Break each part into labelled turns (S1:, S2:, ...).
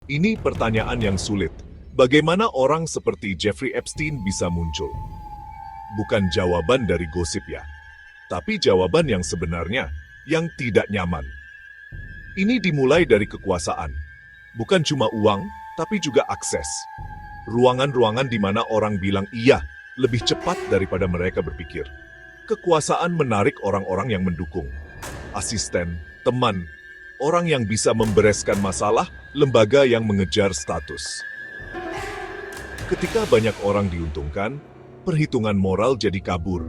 S1: Ini pertanyaan yang sulit. Bagaimana orang seperti Jeffrey Epstein bisa muncul? Bukan jawaban dari gosip ya, tapi jawaban yang sebenarnya, yang tidak nyaman. Ini dimulai dari kekuasaan. Bukan cuma uang, tapi juga akses. Ruangan-ruangan di mana orang bilang iya lebih cepat daripada mereka berpikir. Kekuasaan menarik orang-orang yang mendukung. Asisten, teman, orang yang bisa membereskan masalah, lembaga yang mengejar status. Ketika banyak orang diuntungkan, perhitungan moral jadi kabur.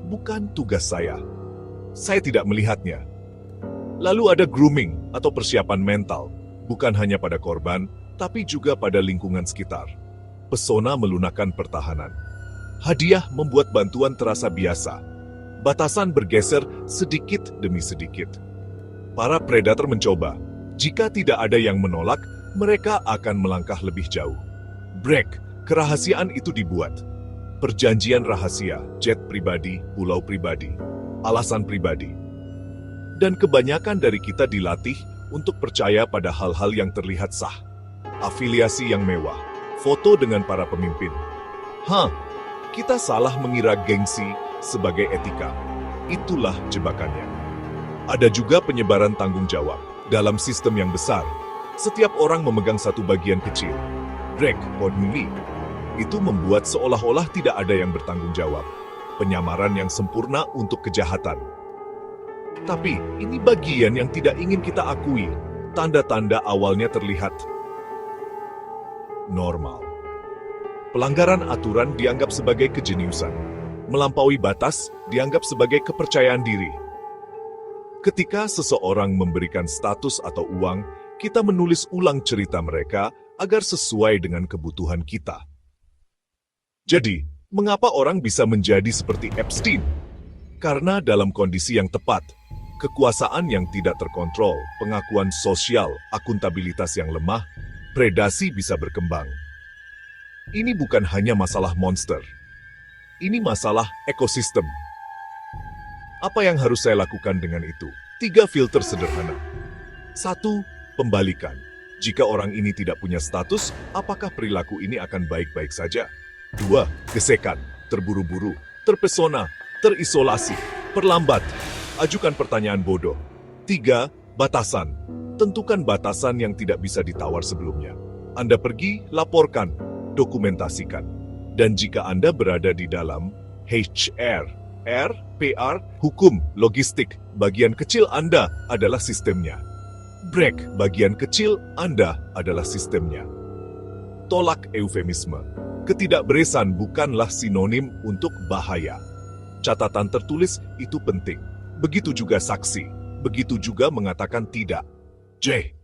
S1: Bukan tugas saya. Saya tidak melihatnya. Lalu ada grooming atau persiapan mental, bukan hanya pada korban, tapi juga pada lingkungan sekitar. Pesona melunakkan pertahanan. Hadiah membuat bantuan terasa biasa. Batasan bergeser sedikit demi sedikit. Para predator mencoba. Jika tidak ada yang menolak, mereka akan melangkah lebih jauh. Break, kerahasiaan itu dibuat. Perjanjian rahasia, jet pribadi, pulau pribadi, alasan pribadi. Dan kebanyakan dari kita dilatih untuk percaya pada hal-hal yang terlihat sah. Afiliasi yang mewah, foto dengan para pemimpin. Kita salah mengira gengsi sebagai etika. Itulah jebakannya. Ada juga penyebaran tanggung jawab. Dalam sistem yang besar, setiap orang memegang satu bagian kecil. Drake, Podmili. Itu membuat seolah-olah tidak ada yang bertanggung jawab. Penyamaran yang sempurna untuk kejahatan. Tapi, ini bagian yang tidak ingin kita akui. Tanda-tanda awalnya terlihat normal. Pelanggaran aturan dianggap sebagai kejeniusan. Melampaui batas dianggap sebagai kepercayaan diri. Ketika seseorang memberikan status atau uang, kita menulis ulang cerita mereka agar sesuai dengan kebutuhan kita. Jadi, mengapa orang bisa menjadi seperti Epstein? Karena dalam kondisi yang tepat, kekuasaan yang tidak terkontrol, pengakuan sosial, akuntabilitas yang lemah, predasi bisa berkembang. Ini bukan hanya masalah monster. Ini masalah ekosistem. Apa yang harus saya lakukan dengan itu? 3 filter sederhana. 1. Pembalikan. Jika orang ini tidak punya status, apakah perilaku ini akan baik-baik saja? 2. Gesekan. Terburu-buru, terpesona, terisolasi, perlambat. Ajukan pertanyaan bodoh. 3. Batasan. Tentukan batasan yang tidak bisa ditawar sebelumnya. Anda pergi, laporkan, dokumentasikan. Dan jika Anda berada di dalam HR, PR, hukum, logistik, bagian kecil Anda adalah sistemnya. Break, bagian kecil Anda adalah sistemnya. Tolak eufemisme. Ketidakberesan bukanlah sinonim untuk bahaya. Catatan tertulis itu penting. Begitu juga saksi. Begitu juga mengatakan tidak. J.